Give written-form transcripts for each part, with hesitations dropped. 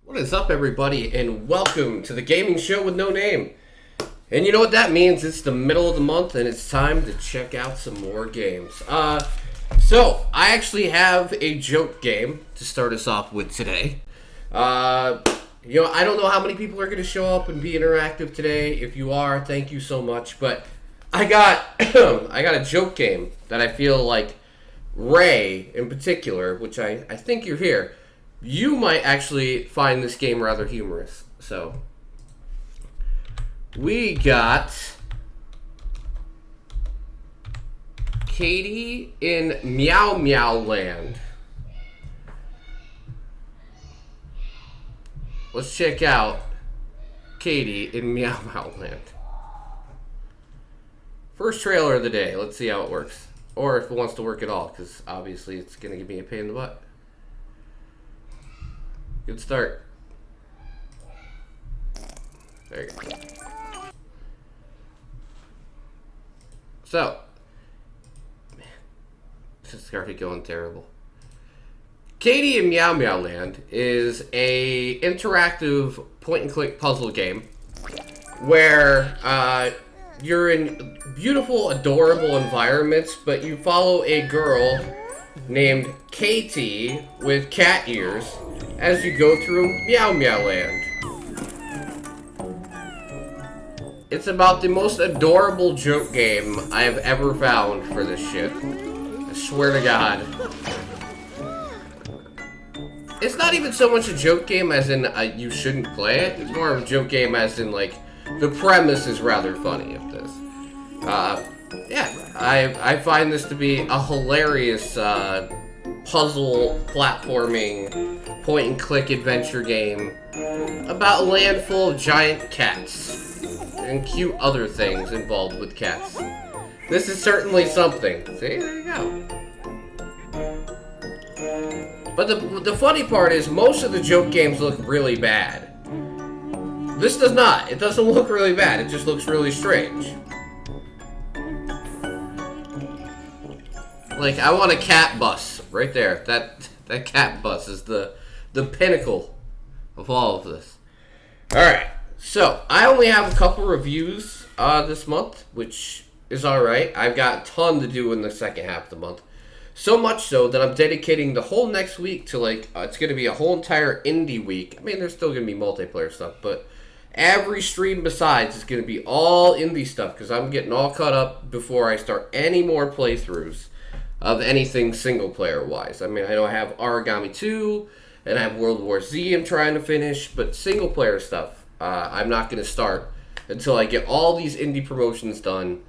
What is up, everybody, and welcome to the gaming show with no name. And you know what that means? It's the middle of the month, and it's time to check out some more games. So I actually have a joke game to start us off with today. I don't know how many people are going to show up and be interactive today. If you are, thank you so much. But I got I got a joke game that I feel like Ray, in particular, which I think you're here, you might actually find this game rather humorous. So, we got Katie in Meow Meow Land. Let's check out Katie in Meow Meow Land. First trailer of the day. Let's see how it works. Or if it wants to work at all, because obviously it's going to give me a pain in the butt. Good start. There you go. So, man, this is already going terrible. Katie in Meow Meow Land is a interactive point-and-click puzzle game where you're in beautiful, adorable environments, but you follow a girl named Katie with cat ears as you go through Meow Meow Land. It's about the most adorable joke game I have ever found for this shit. I swear to God. It's not even so much a joke game as in you shouldn't play it. It's more of a joke game as in, like, the premise is rather funny of this. I find this to be a hilarious puzzle platforming point-and-click adventure game about a land full of giant cats and cute other things involved with cats. This is certainly something. See, there you go. But the funny part is most of the joke games look really bad. This does not. It doesn't look really bad. It just looks really strange. Like, I want a cat bus right there. That cat bus is the pinnacle of all of this. Alright, so I only have a couple reviews this month, which is alright. I've got a ton to do in the second half of the month. So much so that I'm dedicating the whole next week to, like, it's going to be a whole entire indie week. I mean, there's still going to be multiplayer stuff, but every stream besides is going to be all indie stuff, because I'm getting all caught up before I start any more playthroughs of anything single-player wise. I mean, I know I have Origami 2, and I have World War Z I'm trying to finish, but single-player stuff, I'm not going to start until I get all these indie promotions done,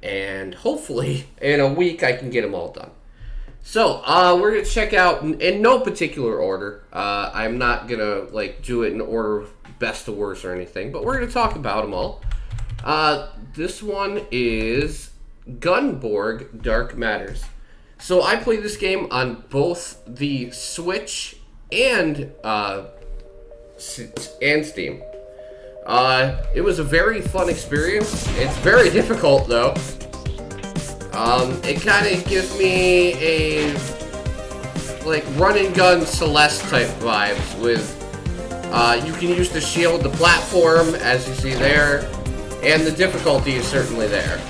and hopefully, in a week, I can get them all done. So, we're going to check out, in no particular order, I'm not going to, like, do it in order of best to worst or anything, but we're going to talk about them all. This one is Gunborg Dark Matters. So I played this game on both the Switch and Steam. It was a very fun experience. It's very difficult though. It kind of gives me a like run and gun Celeste type vibes with you can use the shield, the platform as you see there, and the difficulty is certainly there.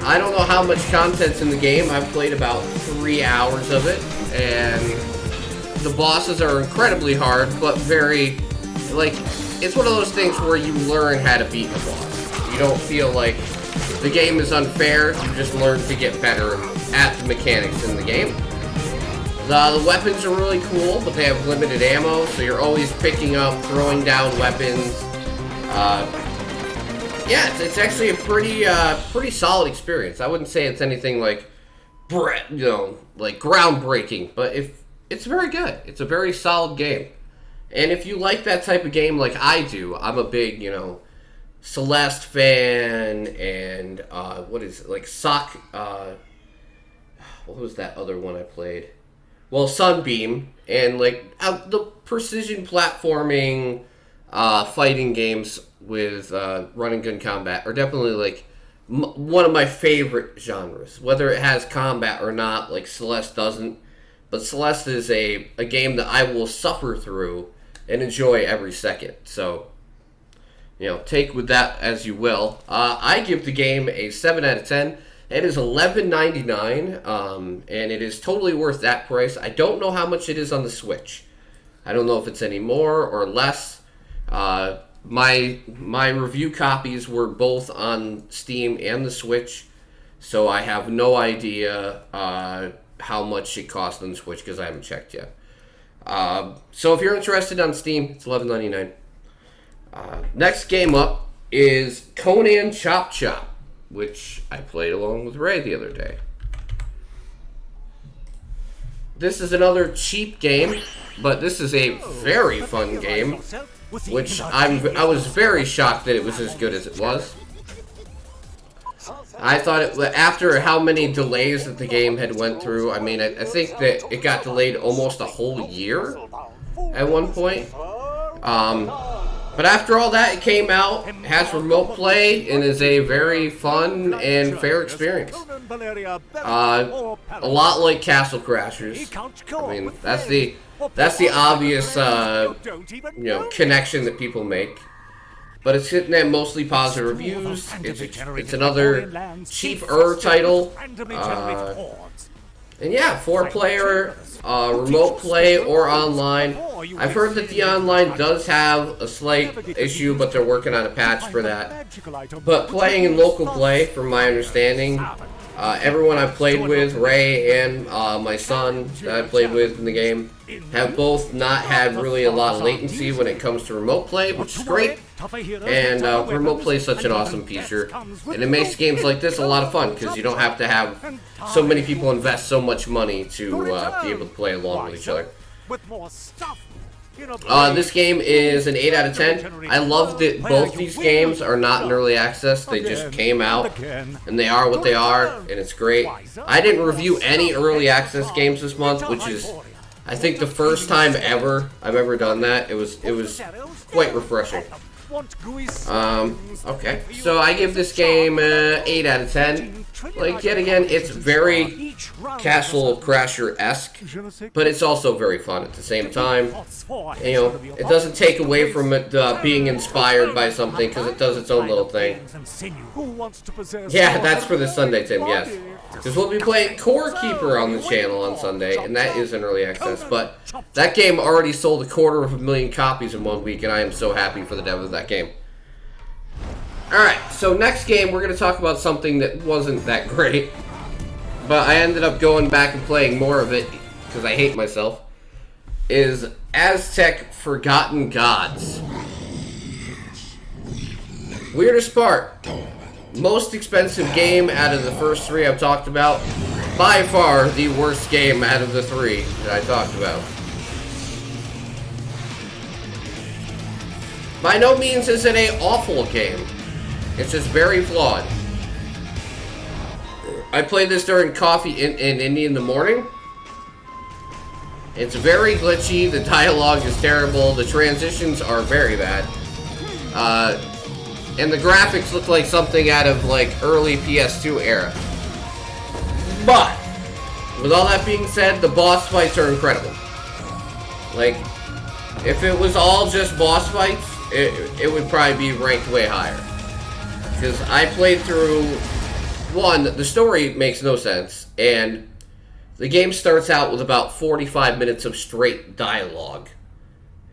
I don't know how much content's in the game. I've played about 3 hours of it, and the bosses are incredibly hard, but very, like, it's one of those things where you learn how to beat the boss. You don't feel like the game is unfair, you just learn to get better at the mechanics in the game. The weapons are really cool, but they have limited ammo, so you're always picking up, throwing down weapons. Yeah, it's actually a pretty solid experience. I wouldn't say it's anything like, like groundbreaking, but it's very good. It's a very solid game. And if you like that type of game like I do, I'm a big, Celeste fan, and what was that other one I played? Well, Sunbeam, and like the precision platforming fighting games with run and gun combat are definitely like one of my favorite genres. Whether it has combat or not, like Celeste doesn't, But Celeste is a game that I will suffer through and enjoy every second. So, you know, take with that as you will. I give the game a 7 out of 10. It is $11.99, and it is totally worth that price. I don't know how much it is on the Switch. I don't know if it's any more or less. My review copies were both on Steam and the Switch, so I have no idea how much it costs on the Switch because I haven't checked yet. So if you're interested on Steam, it's $11.99. Next game up is Conan Chop Chop, which I played along with Ray the other day. This is another cheap game, but this is a very fun game, which I was very shocked that it was as good as it was. I thought after how many delays that the game had went through, I mean, I think that it got delayed almost a whole year at one point. But after all that, it came out, has remote play, and is a very fun and fair experience. A lot like Castle Crashers. I mean, that's the obvious connection that people make. But it's hitting at mostly positive reviews. It's another cheaper title. And yeah, 4-player, remote play or online. I've heard that the online does have a slight issue, but they're working on a patch for that. But playing in local play, from my understanding, everyone I've played with, Ray and my son that I played with in the game, have both not had really a lot of latency when it comes to remote play, which is great. And remote play is such an awesome feature, and it makes games like this a lot of fun because you don't have to have so many people invest so much money to be able to play along with each other. This game is an 8 out of 10. I love that both these games are not in early access. They just came out, and they are what they are, and it's great. I didn't review any early access games this month, which is, I think, the first time ever I've ever done that. It was quite refreshing. Okay, so I give this game 8 out of 10. Like, yet again, it's very Castle Crasher-esque, but it's also very fun at the same time. You know, it doesn't take away from it being inspired by something, because it does its own little thing. Yeah, that's for this Sunday, Tim, yes. Because we'll be playing Core Keeper on the channel on Sunday, and that is in early access. But that game already sold 250,000 copies in 1 week, and I am so happy for the dev of that game. Alright, so next game we're going to talk about something that wasn't that great. But I ended up going back and playing more of it, because I hate myself. Is Aztec Forgotten Gods. Weirdest part. Most expensive game out of the first 3 I've talked about. By far the worst game out of the 3 that I talked about. By no means is it an awful game. It's just very flawed. I played this during coffee in Indy in the morning. It's very glitchy. The dialogue is terrible. The transitions are very bad. And the graphics look like something out of, like, early PS2 era. But, with all that being said, the boss fights are incredible. Like, if it was all just boss fights, it would probably be ranked way higher. Because I played through, one, the story makes no sense, and the game starts out with about 45 minutes of straight dialogue.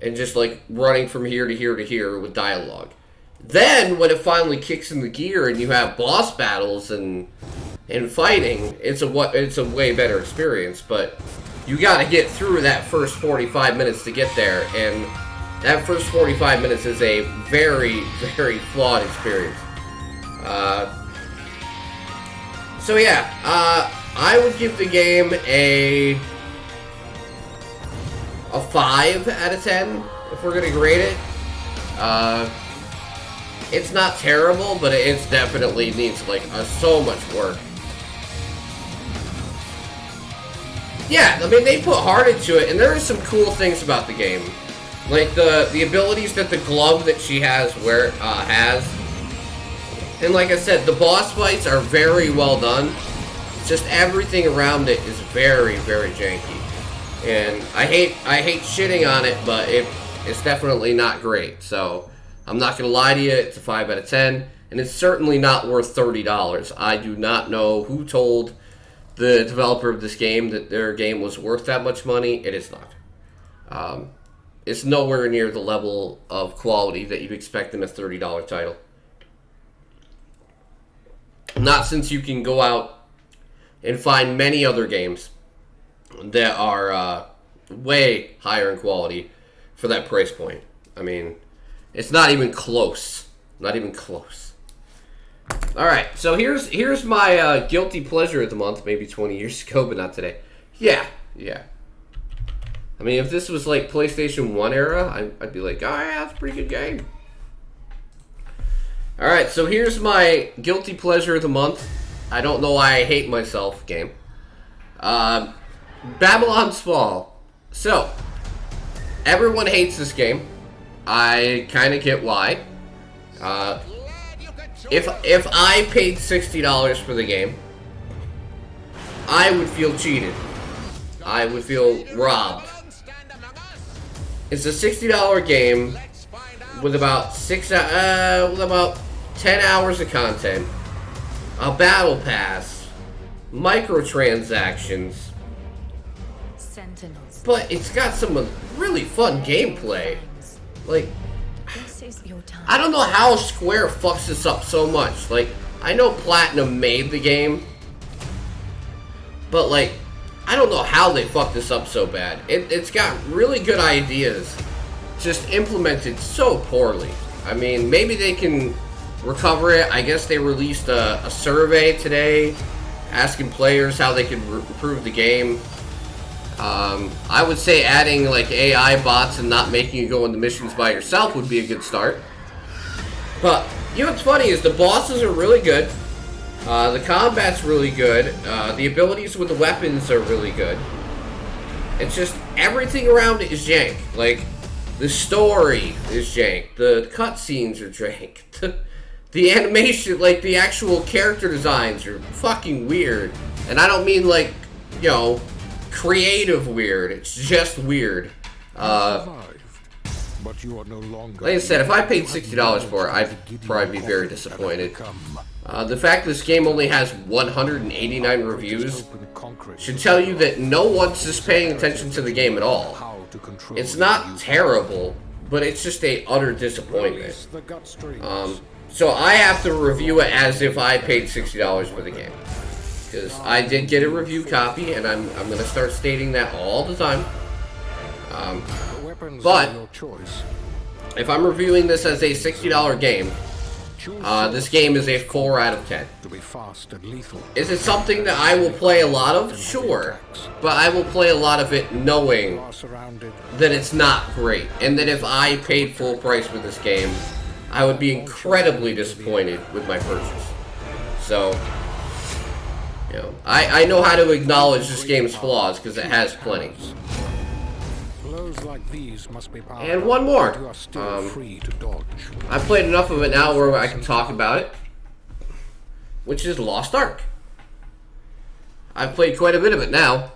And just, like, running from here to here to here with dialogue. Then, when it finally kicks into gear and you have boss battles and fighting, it's a way better experience. But you got to get through that first 45 minutes to get there, and that first 45 minutes is a very, very flawed experience. So yeah, I would give the game a 5 out of 10 if we're gonna grade it. It's not terrible, but it definitely needs, like, so much work. Yeah, I mean, they put heart into it, and there are some cool things about the game. Like, the abilities that the glove that she has has. And like I said, the boss fights are very well done. It's just everything around it is very, very janky. And I hate shitting on it, but it's definitely not great. So I'm not gonna lie to you, it's a 5 out of 10, and it's certainly not worth $30. I do not know who told the developer of this game that their game was worth that much money. It is not. It's nowhere near the level of quality that you'd expect in a $30 title. Not since you can go out and find many other games that are way higher in quality for that price point. I mean, it's not even close. Not even close. Alright, so here's my guilty pleasure of the month, maybe 20 years ago, but not today. Yeah. I mean, if this was like PlayStation 1 era, I'd be like, oh yeah, that's a pretty good game. Alright, so here's my guilty pleasure of the month. I don't know why I hate myself game. Babylon's Fall. So, everyone hates this game. I kind of get why. If I paid $60 for the game, I would feel cheated. I would feel robbed. It's a $60 game with about 10 hours of content, a battle pass, microtransactions, but it's got some really fun gameplay. Like, I don't know how Square fucks this up so much. Like, I know Platinum made the game, but like, I don't know how they fucked this up so bad. It's got really good ideas, just implemented so poorly. I mean, maybe they can recover it. I guess they released a survey today asking players how they could improve the game. I would say adding like AI bots and not making you go into missions by yourself would be a good start. But you know what's funny is the bosses are really good. The combat's really good. The abilities with the weapons are really good. It's just everything around it is jank. Like, the story is jank. The cutscenes are jank. The animation, like the actual character designs are fucking weird. And I don't mean like, you know, creative weird. It's just weird. But you are no longer. Like I said, if I paid $60 for it, I'd probably be very disappointed. The fact this game only has 189 reviews should tell you that no one's just paying attention to the game at all. It's not terrible, but it's just a utter disappointment. So I have to review it as if I paid $60 for the game. Because I did get a review copy, and I'm going to start stating that all the time. But if I'm reviewing this as a $60 game, this game is a 4 out of 10. Is it something that I will play a lot of? Sure. But I will play a lot of it knowing that it's not great. And that if I paid full price for this game, I would be incredibly disappointed with my purchase. So, you know, I know how to acknowledge this game's flaws because it has plenty. And one more. I've played enough of it now where I can talk about it, which is Lost Ark. I've played quite a bit of it now.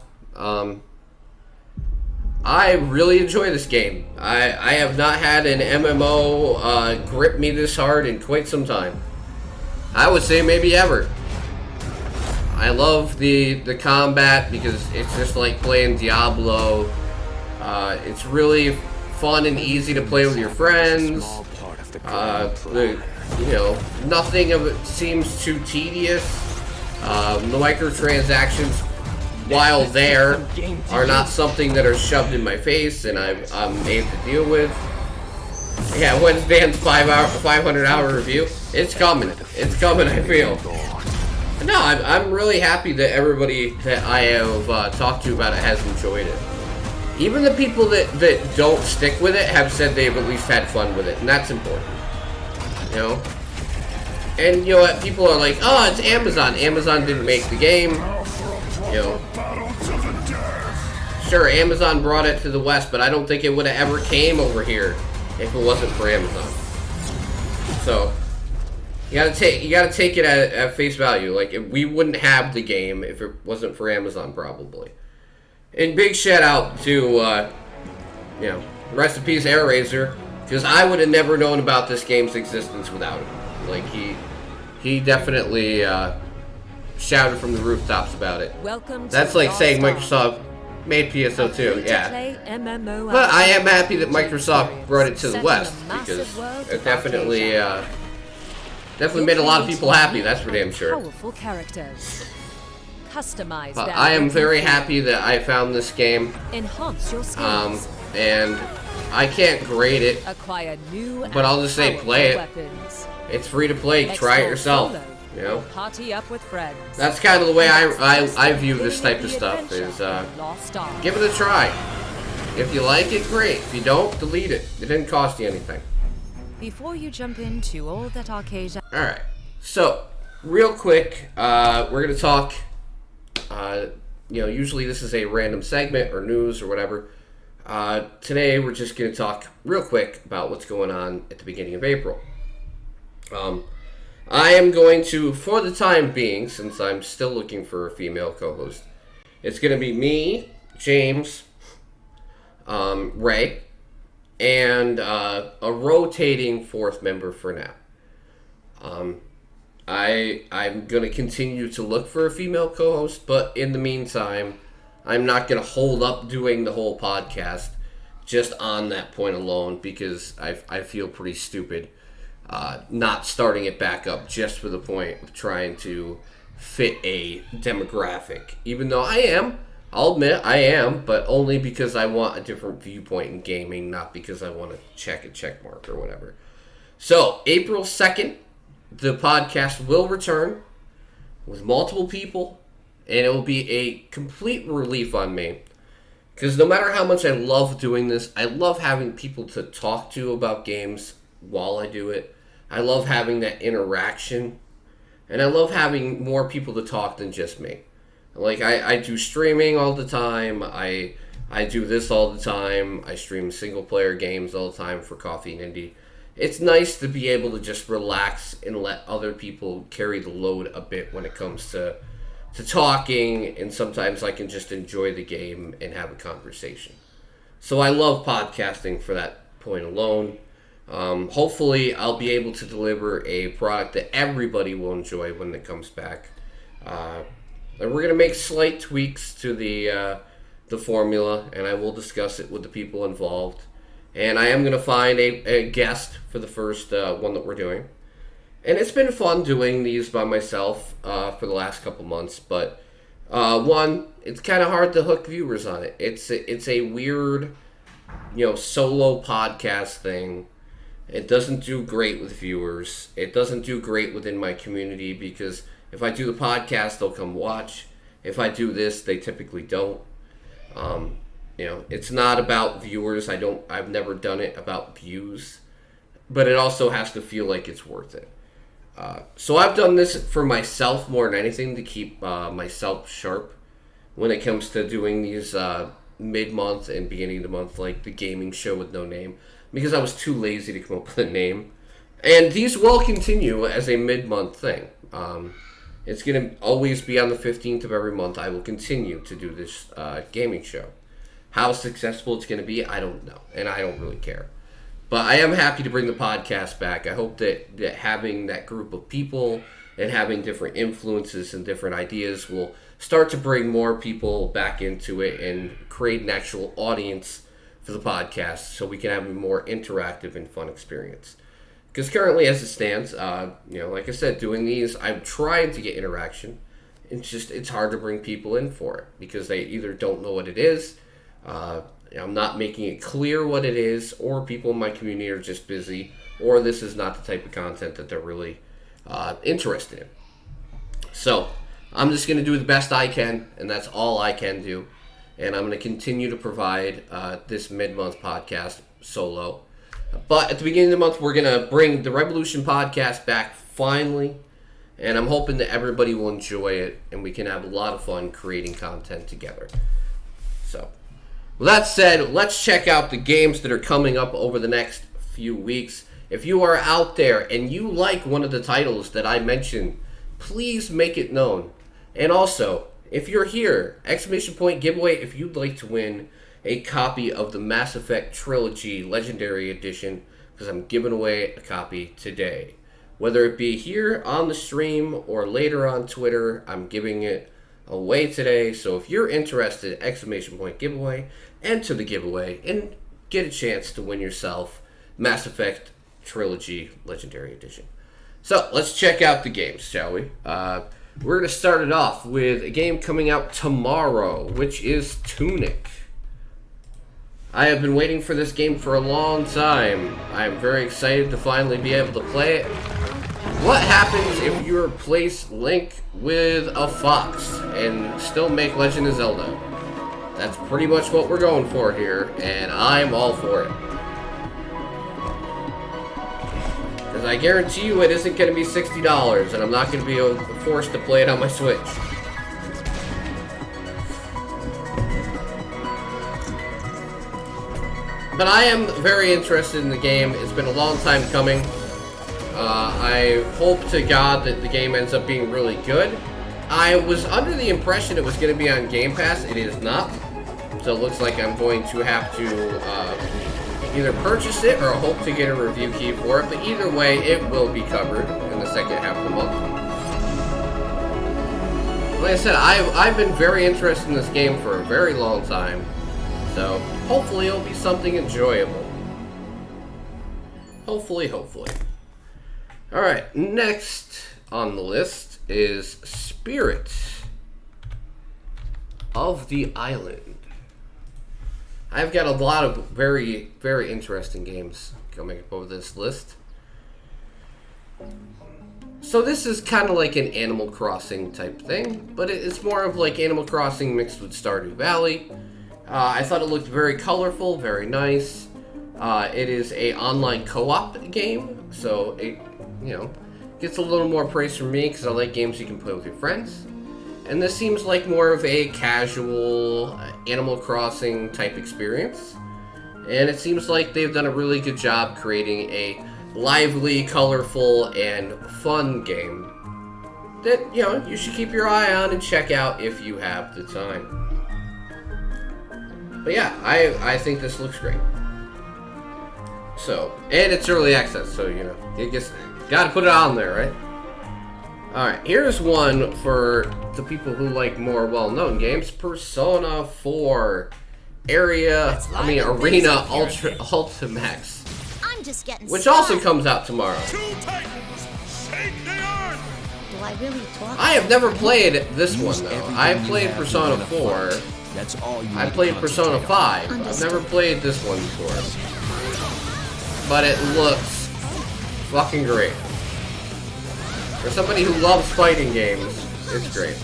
I really enjoy this game. I have not had an MMO grip me this hard in quite some time. I would say maybe ever. I love the combat because it's just like playing Diablo. It's really fun and easy to play with your friends. You know, nothing of it seems too tedious. The microtransactions, while there, are not something that are shoved in my face and I'm able to deal with. Yeah, when's Dan's 500-hour review? It's coming. It's coming, I feel. No, I'm really happy that everybody that I have talked to about it has enjoyed it. Even the people that don't stick with it have said they've at least had fun with it, and that's important. You know? And you know what? People are like, oh, it's Amazon. Amazon didn't make the game. You know. Sure, Amazon brought it to the West, but I don't think it would have ever came over here if it wasn't for Amazon. So, you gotta take it at face value. Like, we wouldn't have the game if it wasn't for Amazon, probably. And big shout out to, rest in peace, Air Razor, because I would have never known about this game's existence without him. Like, he definitely shouted from the rooftops about it. That's like saying Microsoft made PSO2, yeah. But I am happy that Microsoft brought it to the West, because it definitely made a lot of people happy, that's for damn sure. But I am very happy that I found this game. And I can't grade it, but I'll just say play it. It's free to play, try it yourself. You know, that's kind of the way I view this type of stuff, is give it a try. If you like it, great. If you don't, delete it. It didn't cost you anything. Before you jump into all that arcade... Alright, so, real quick, we're going to talk, usually this is a random segment or news or whatever. Today we're just going to talk real quick about what's going on at the beginning of April. I am going to, for the time being, since I'm still looking for a female co-host, it's going to be me, James, Ray, and a rotating fourth member for now. I'm going to continue to look for a female co-host, but in the meantime, I'm not going to hold up doing the whole podcast just on that point alone, because I feel pretty stupid not starting it back up just for the point of trying to fit a demographic. Even though I'll admit I am, but only because I want a different viewpoint in gaming, not because I want to check a check mark or whatever. So, April 2nd, the podcast will return with multiple people, and it will be a complete relief on me. Because no matter how much I love doing this, I love having people to talk to about games while I do it. I love having that interaction. And I love having more people to talk than just me. Like, I do streaming all the time. I do this all the time. I stream single-player games all the time for Coffee and Indie. It's nice to be able to just relax and let other people carry the load a bit when it comes to talking, and sometimes I can just enjoy the game and have a conversation. So I love podcasting for that point alone. Hopefully I'll be able to deliver a product that everybody will enjoy when it comes back. And we're going to make slight tweaks to the formula, and I will discuss it with the people involved. And I am going to find a guest for the first one that we're doing. And it's been fun doing these by myself for the last couple months. But one, it's kind of hard to hook viewers on it. It's a weird, solo podcast thing. It doesn't do great with viewers. It doesn't do great within my community, because if I do the podcast, they'll come watch. If I do this, they typically don't. It's not about viewers. I've never done it about views. But it also has to feel like it's worth it. So I've done this for myself more than anything, to keep myself sharp when it comes to doing these mid-month and beginning of the month, like the gaming show with no name, because I was too lazy to come up with a name. And these will continue as a mid-month thing. It's going to always be on the 15th of every month. I will continue to do this gaming show. How successful it's going to be, I don't know, and I don't really care. But I am happy to bring the podcast back. I hope that having that group of people and having different influences and different ideas will start to bring more people back into it and create an actual audience for the podcast, so we can have a more interactive and fun experience. Because currently, as it stands, like I said, doing these, I'm trying to get interaction. It's hard to bring people in for it, because they either don't know what it is, I'm not making it clear what it is, or people in my community are just busy, or this is not the type of content that they're really interested in. So, I'm just going to do the best I can, and that's all I can do. And I'm going to continue to provide this mid-month podcast solo. But at the beginning of the month, we're going to bring the Revolution podcast back finally. And I'm hoping that everybody will enjoy it, and we can have a lot of fun creating content together. So, with that said, let's check out the games that are coming up over the next few weeks. If you are out there and you like one of the titles that I mentioned, please make it known. And also, if you're here, exclamation point giveaway if you'd like to win a copy of the Mass Effect Trilogy Legendary Edition, because I'm giving away a copy today. Whether it be here on the stream or later on Twitter, I'm giving it away today. So if you're interested, exclamation point giveaway, enter the giveaway and get a chance to win yourself Mass Effect Trilogy Legendary Edition. So let's check out the games, shall we? We're going to start it off with a game coming out tomorrow, which is Tunic. I have been waiting for this game for a long time. I am very excited to finally be able to play it. What happens if you replace Link with a fox and still make Legend of Zelda? That's pretty much what we're going for here, and I'm all for it. Because I guarantee you it isn't going to be $60, and I'm not going to be forced to play it on my Switch. But I am very interested in the game. It's been a long time coming. I hope to God that the game ends up being really good. I was under the impression it was going to be on Game Pass. It is not. So it looks like I'm going to have to either purchase it or hope to get a review key for it. But either way, it will be covered in the second half of the month. Like I said, I've been very interested in this game for a very long time. So hopefully it'll be something enjoyable. Hopefully. Alright, next on the list is Spirit of the Island. I've got a lot of very, very interesting games coming up over this list. So this is kind of like an Animal Crossing type thing, but it's more of like Animal Crossing mixed with Stardew Valley. I thought it looked very colorful, very nice. It is a online co-op game, so it, gets a little more praise from me because I like games you can play with your friends. And this seems like more of a casual Animal Crossing type experience. And it seems like they've done a really good job creating a lively, colorful, and fun game that, you should keep your eye on and check out if you have the time. But yeah, I think this looks great. So, and it's early access, so, it gets, gotta put it on there, right? Alright, here's one for the people who like more well-known games. Persona 4 Arena Ultimax. I'm just getting which started. also comes out tomorrow. Do I really talk? I have never played this one, though. I've played Persona 4. That's all you I played Persona 5. I've never played this one before. But it looks fucking great. For somebody who loves fighting games, it's great.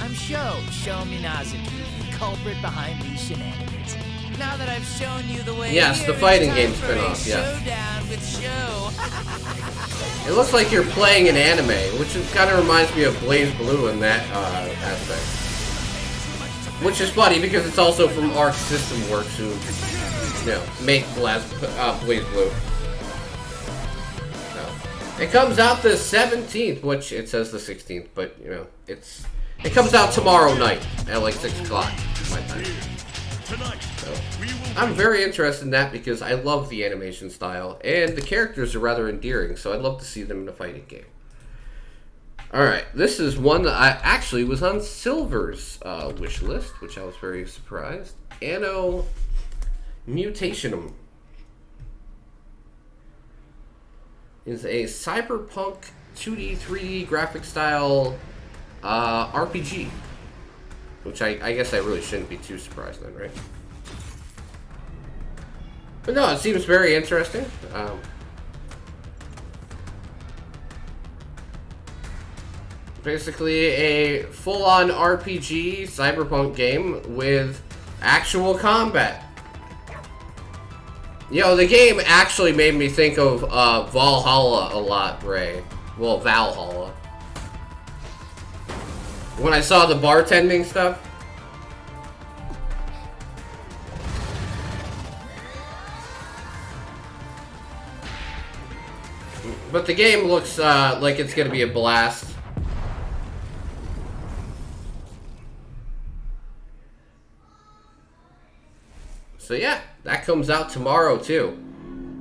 I'm Show Minazuki, the culprit behind these shenanigans. Now that I've shown you the way, yes, the fighting game spin-off, yes. It looks like you're playing an anime, which kind of reminds me of Blaze Blue in that aspect. Which is funny because it's also from Arc System Works, who, make Blaze Blue. It comes out the 17th, which it says the 16th, but it comes out tomorrow night at like 6 o'clock my time. So, I'm very interested in that because I love the animation style and the characters are rather endearing, so I'd love to see them in a fighting game. Alright, this is one that I actually was on Silver's wish list, which I was very surprised. Anno Mutationum is a Cyberpunk 2D, 3D graphic style RPG. Which I guess I really shouldn't be too surprised then, right? But no, it seems very interesting. Basically a full-on RPG Cyberpunk game with actual combat. The game actually made me think of Valhalla a lot, Ray. Well, Valhalla. When I saw the bartending stuff. But the game looks like it's going to be a blast. So yeah, that comes out tomorrow too.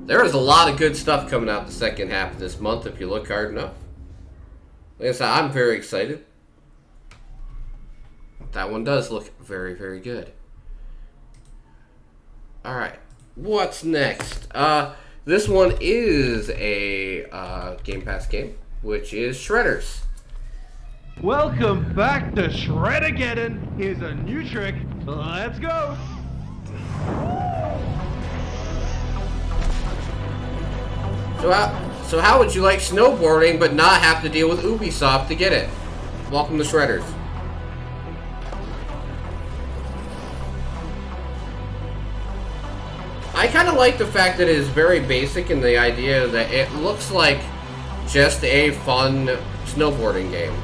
There is a lot of good stuff coming out the second half of this month if you look hard enough. Like I said, I'm very excited. That one does look very, very good. Alright, what's next? This one is a Game Pass game, which is Shredders. Welcome back to Shred-A-Geddon. Here's a new trick. Let's go. So how would you like snowboarding but not have to deal with Ubisoft to get it? Welcome to Shredders. I kind of like the fact that it is very basic in the idea that it looks like just a fun snowboarding game.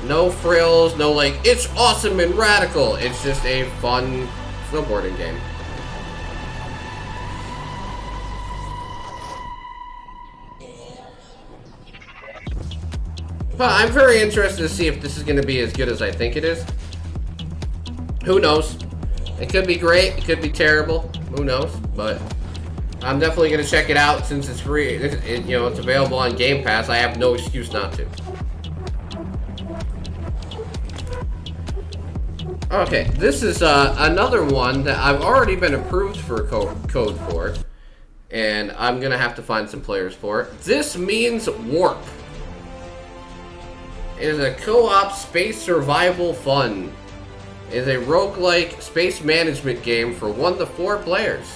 No frills, no like, it's awesome and radical. It's just a fun snowboarding game. But I'm very interested to see if this is going to be as good as I think it is. Who knows? It could be great. It could be terrible. Who knows? But I'm definitely going to check it out since it's free. It's available on Game Pass. I have no excuse not to. Okay, this is another one that I've already been approved for code for. And I'm going to have to find some players for it. This means Warp. It is a co-op space survival fun. It is a roguelike space management game for 1 to 4 players.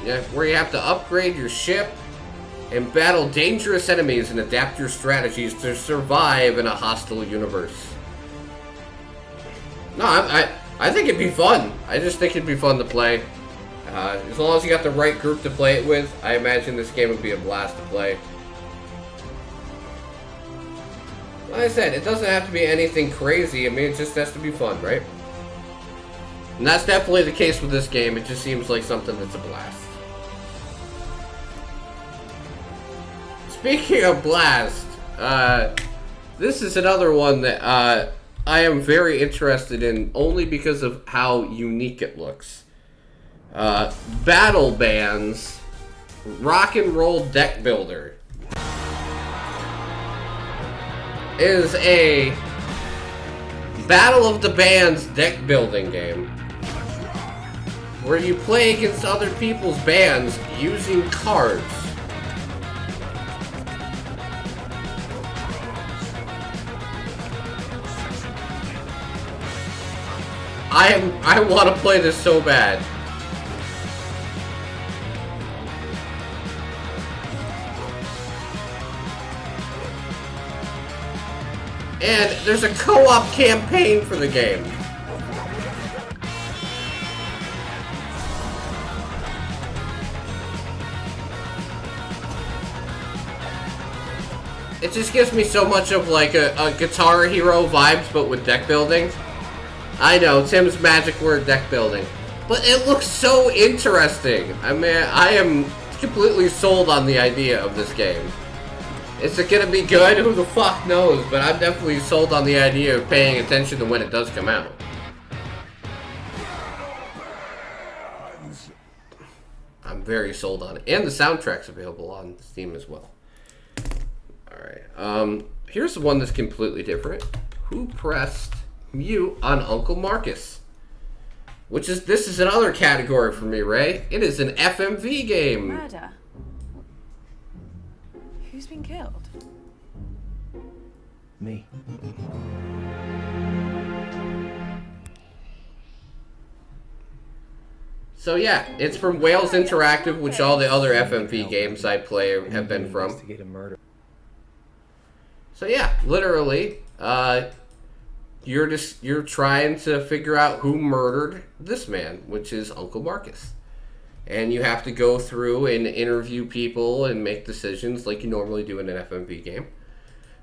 Yeah, where you have to upgrade your ship and battle dangerous enemies and adapt your strategies to survive in a hostile universe. No, I think it'd be fun. I just think it'd be fun to play. As long as you got the right group to play it with, I imagine this game would be a blast to play. Like I said, it doesn't have to be anything crazy. I mean, it just has to be fun, right? And that's definitely the case with this game. It just seems like something that's a blast. Speaking of blast, this is another one that I am very interested in only because of how unique it looks. Battle Bands Rock and Roll Deck Builder is a Battle of the Bands deck building game where you play against other people's bands using cards. I want to play this so bad. And there's a co-op campaign for the game. It just gives me so much of like a Guitar Hero vibes, but with deck building. I know, Tim's magic word, deck building. But it looks so interesting. I mean, I am completely sold on the idea of this game. Is it gonna be good? Who the fuck knows? But I'm definitely sold on the idea of paying attention to when it does come out. I'm very sold on it. And the soundtrack's available on Steam as well. Alright, here's one that's completely different. Who pressed mute on Uncle Marcus? This is another category for me, Ray. It is an FMV game. Murder. Who's been killed? Me. So yeah, it's from Wales Interactive, which all the other FMV games I play have been from. So yeah, literally, you're trying to figure out who murdered this man, which is Uncle Marcus. And you have to go through and interview people and make decisions like you normally do in an FMV game.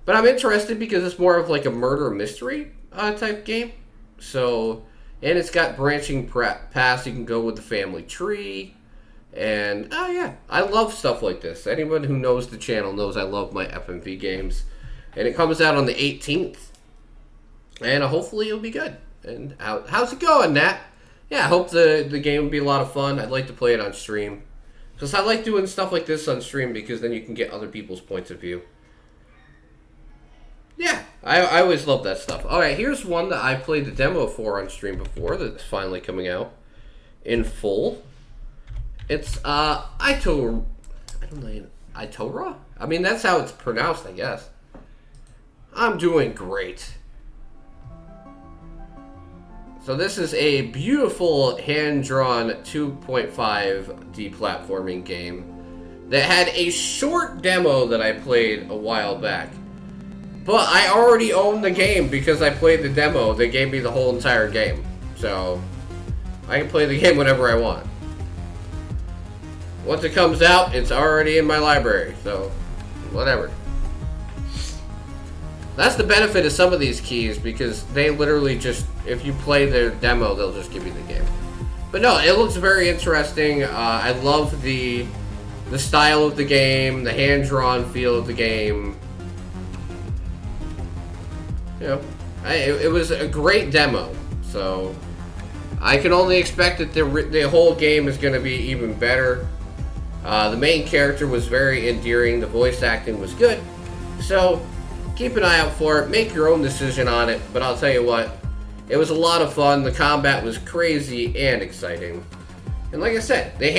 But I'm interested because it's more of like a murder mystery type game. So, and it's got branching paths. You can go with the family tree. And, yeah, I love stuff like this. Anyone who knows the channel knows I love my FMV games. And it comes out on the 18th. And hopefully it'll be good. And how's it going, Nat? Yeah, I hope the game will be a lot of fun. I'd like to play it on stream. Because I like doing stuff like this on stream because then you can get other people's points of view. Yeah, I always love that stuff. Alright, here's one that I played the demo for on stream before that's finally coming out in full. It's Itora. I don't know. Itora? I mean, that's how it's pronounced, I guess. I'm doing great. So this is a beautiful hand-drawn 2.5D platforming game that had a short demo that I played a while back. But I already own the game because I played the demo. They gave me the whole entire game. So I can play the game whenever I want. Once it comes out, it's already in my library. So, whatever. That's the benefit of some of these keys because they literally just, if you play their demo, they'll just give you the game. But no, it looks very interesting. I love the style of the game, the hand-drawn feel of the game. You know, it was a great demo. So, I can only expect that the whole game is going to be even better. The main character was very endearing. The voice acting was good. So, keep an eye out for it. Make your own decision on it. But I'll tell you what, it was a lot of fun. The combat was crazy and exciting. And like I said, the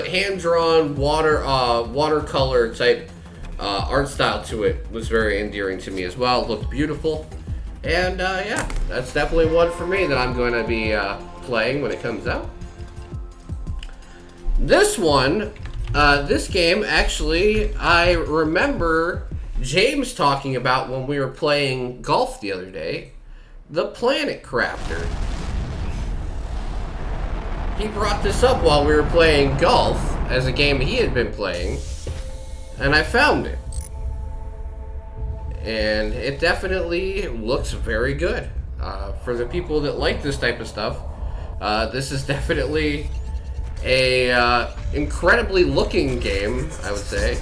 hand-drawn watercolor type art style to it was very endearing to me as well. It looked beautiful. And yeah, that's definitely one for me that I'm going to be playing when it comes out. This one, this game, actually, I remember James talking about when we were playing golf the other day. The Planet Crafter. He brought this up while we were playing golf as a game he had been playing. And I found it. And it definitely looks very good. For the people that like this type of stuff, this is definitely a incredibly looking game, I would say.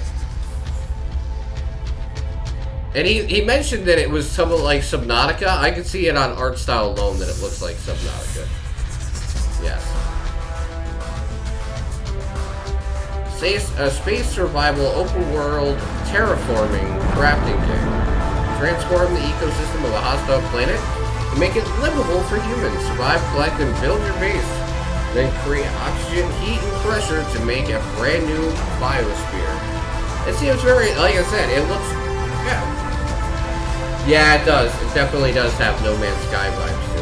And he mentioned that it was somewhat like Subnautica. I could see it on art style alone that it looks like Subnautica. Yes. Space survival, open world, terraforming, crafting game. Transform the ecosystem of a hostile planet and make it livable for humans. Survive, collect, and build your base. Then create oxygen, heat, and pressure to make a brand new biosphere. It seems very, like I said, it looks, yeah. Yeah, it does. It definitely does have No Man's Sky vibes to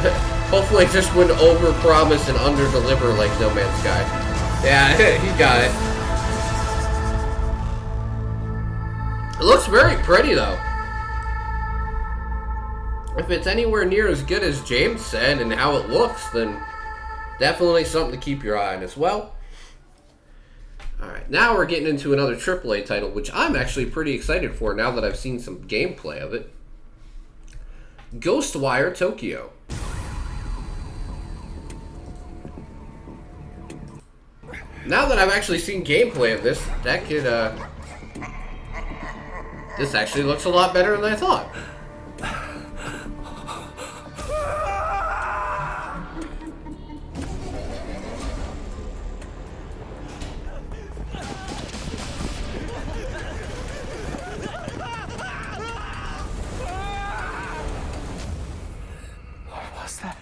it. Hopefully it just wouldn't overpromise and underdeliver like No Man's Sky. Yeah, he got it. It looks very pretty, though. If it's anywhere near as good as James said and how it looks, then definitely something to keep your eye on as well. Alright, now we're getting into another AAA title, which I'm actually pretty excited for now that I've seen some gameplay of it. Ghostwire Tokyo. Now that I've actually seen gameplay of this, that could, this actually looks a lot better than I thought. What was that?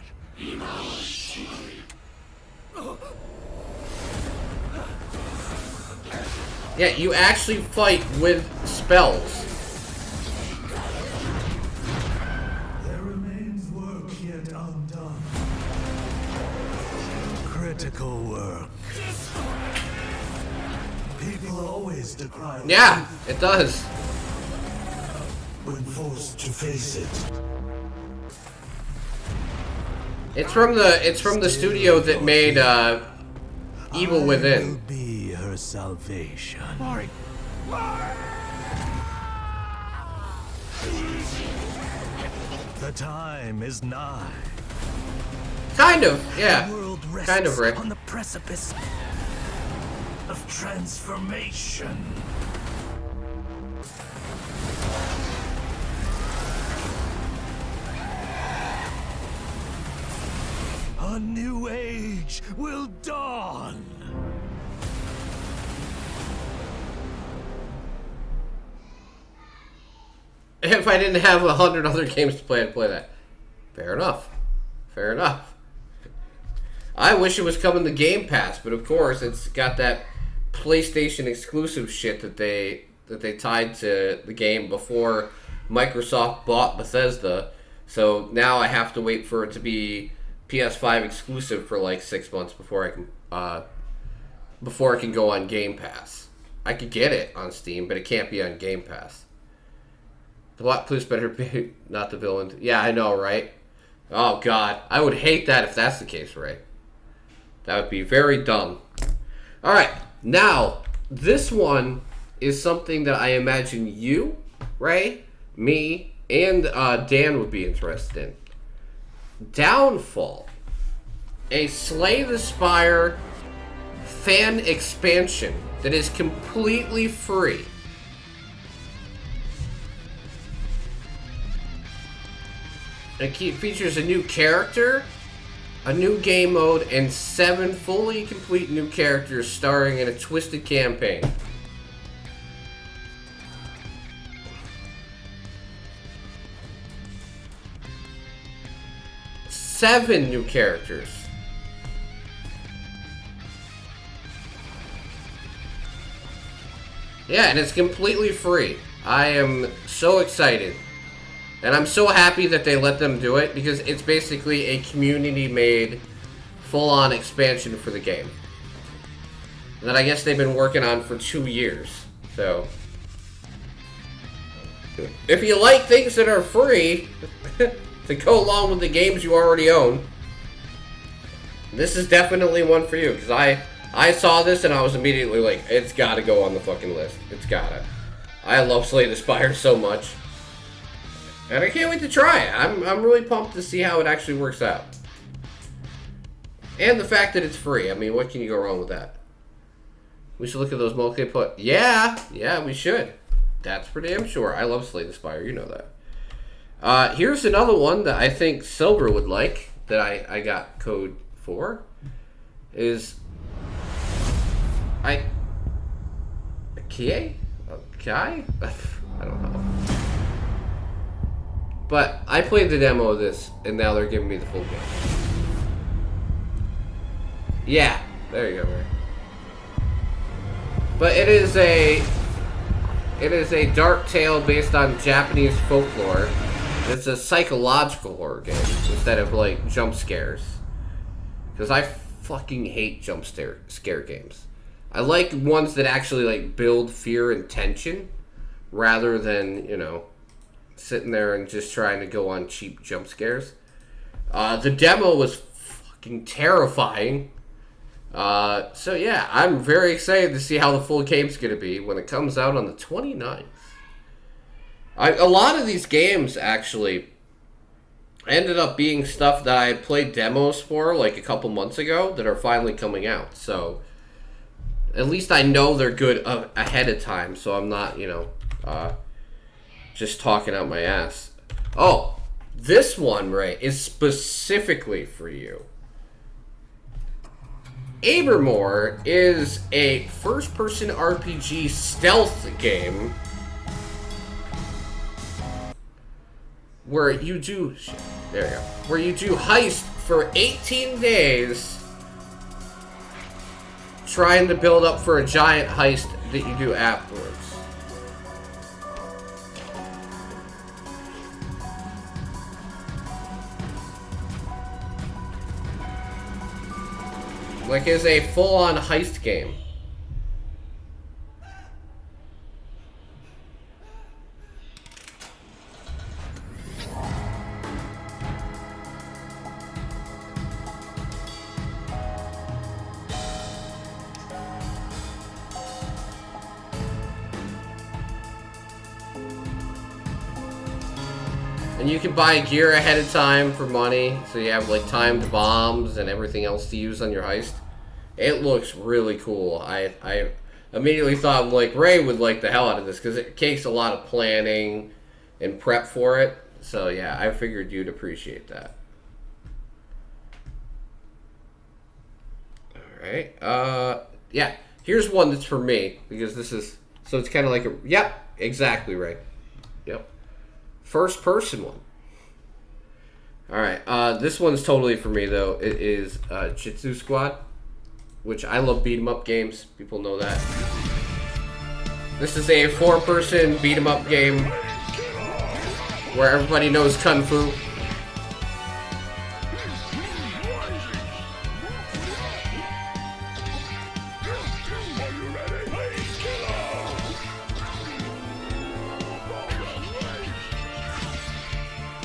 Yeah, you actually fight with spells. There remains work yet undone. Critical work. People always decry. Yeah, it does. When forced to face it. It's from the studio that made Evil Within. Will be her salvation. The time is nigh. Kind of, yeah. The world rests Kind of, Rick. on the precipice of transformation. A new age will dawn. If I didn't have 100 other games to play, I'd play that. Fair enough. Fair enough. I wish it was coming to Game Pass, but of course it's got that PlayStation exclusive shit that they tied to the game before Microsoft bought Bethesda. So now I have to wait for it to be PS5 exclusive for like 6 months before I can go on Game Pass. I could get it on Steam, but it can't be on Game Pass. The plot twist better be not the villain. Yeah, I know, right? Oh God, I would hate that if that's the case, right? That would be very dumb. All right, now this one is something that I imagine you, Ray, me, and Dan would be interested in. Downfall, a Slay the Spire fan expansion that is completely free. It features a new character, a new game mode, and 7 fully complete new characters starring in a twisted campaign. Seven new characters. Yeah, and it's completely free. I am so excited. And I'm so happy that they let them do it, because it's basically a community-made, full-on expansion for the game. That I guess they've been working on for 2 years. So, if you like things that are free to go along with the games you already own, this is definitely one for you. Because I saw this and I was immediately like, it's got to go on the fucking list. It's gotta. I love Slay the Spire so much. And I can't wait to try it. I'm really pumped to see how it actually works out. And the fact that it's free. I mean, what can you go wrong with that? We should look at those multiplayer. Yeah, we should. That's for damn sure. I love Slay the Spire. You know that. Here's another one that I think Silver would like, that I got code for. Is... Kai? I don't know. But I played the demo of this, and now they're giving me the full game. Yeah, there you go, Ray. But it is a dark tale based on Japanese folklore. It's a psychological horror game instead of like jump scares. Because I fucking hate jump scare games. I like ones that actually like build fear and tension rather than, you know, sitting there and just trying to go on cheap jump scares. The demo was fucking terrifying. So yeah, I'm very excited to see how the full game's going to be when it comes out on the 29th. A lot of these games actually ended up being stuff that I had played demos for like a couple months ago that are finally coming out. So at least I know they're good ahead of time, so I'm not, you know, just talking out my ass. Oh, this one, Ray, is specifically for you. Abermore is a first-person RPG stealth game where you do... There you go. Where you do heist for 18 days trying to build up for a giant heist that you do afterwards. Like, it's a full-on heist game. And you can buy gear ahead of time for money, so you have like timed bombs and everything else to use on your heist. It looks really cool. I immediately thought like Ray would like the hell out of this because it takes a lot of planning and prep for it. So yeah, I figured you'd appreciate that. Alright, yeah. Here's one that's for me, because this is... So it's kind of like a... Yep, exactly right. Yep. First person one. Alright, this one's totally for me, though. It is Jitsu Squad, which I love beat-em-up games. People know that. This is a 4-person beat-em-up game where everybody knows Kung Fu.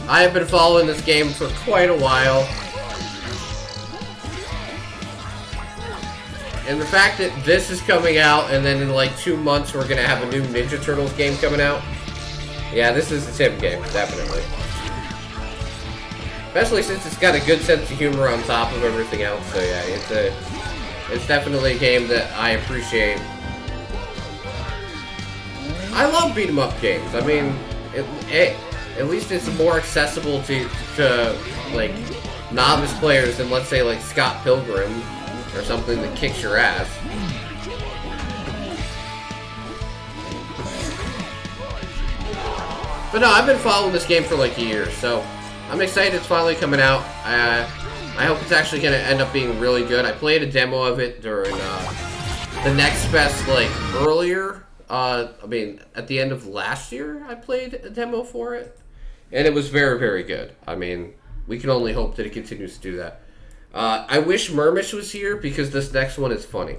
I have been following this game for quite a while. And the fact that this is coming out and then in like 2 months we're going to have a new Ninja Turtles game coming out. Yeah, this is a Tim game, definitely. Especially since it's got a good sense of humor on top of everything else. So yeah, it's definitely a game that I appreciate. I love beat 'em up games. I mean, at least it's more accessible to like novice players than, let's say, like Scott Pilgrim or something that kicks your ass. But no, I've been following this game for like a year, so I'm excited it's finally coming out. I hope it's actually going to end up being really good. I played a demo of it during the Next Fest, like, earlier. I mean, at the end of last year, I played a demo for it. And it was very, very good. I mean, we can only hope that it continues to do that. I wish Murmish was here because this next one is funny.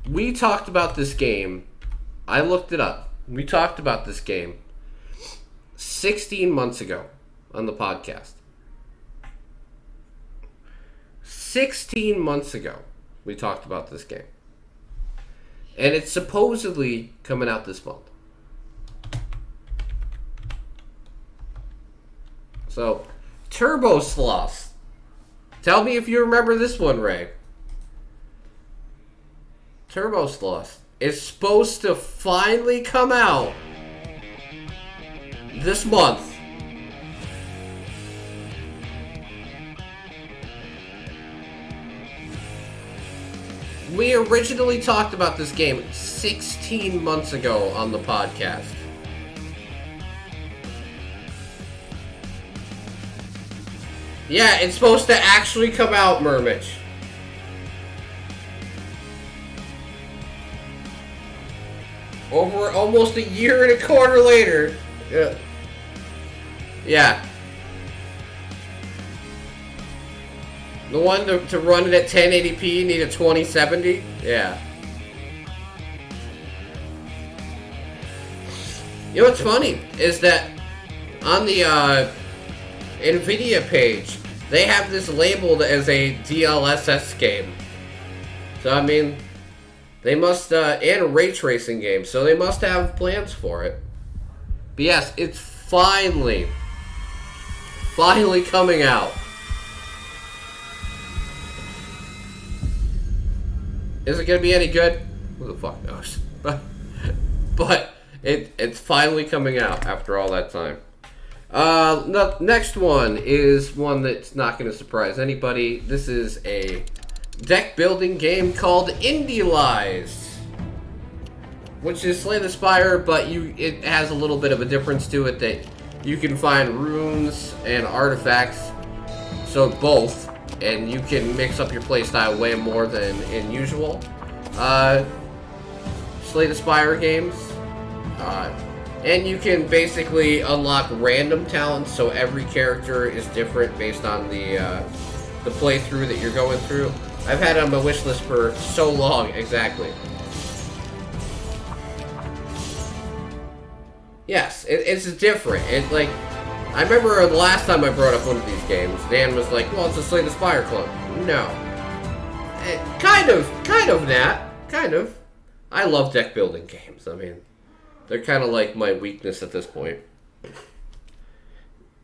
We talked about this game. I looked it up. We talked about this game 16 months ago on the podcast. 16 months ago, we talked about this game. And it's supposedly coming out this month. So, Turbo Sloth. Tell me if you remember this one, Ray. Turbo Sloth is supposed to finally come out this month. We originally talked about this game 16 months ago on the podcast. Yeah, it's supposed to actually come out, Murmish. Over almost a year and a quarter later. Yeah. Yeah. The one to run it at 1080p need a 2070? Yeah. You know what's funny is that on the NVIDIA page, they have this labeled as a DLSS game. So, I mean, they must, and a ray tracing game, so they must have plans for it. But yes, it's finally coming out. Is it gonna be any good? Who the fuck knows? But it's finally coming out after all that time. Next one is one that's not gonna surprise anybody. This is a deck building game called Indie Lies, which is Slay the Spire, but it has a little bit of a difference to it that you can find runes and artifacts, so both. And you can mix up your playstyle way more than in usual Slay the Spire games. And you can basically unlock random talents, so every character is different based on the playthrough that you're going through. I've had it on my wish list for so long, exactly. Yes, it's different. I remember the last time I brought up one of these games, Dan was like, well, it's a Slay the Spire clone. No. Kind of, Nat. Kind of. I love deck building games. I mean, they're kind of like my weakness at this point.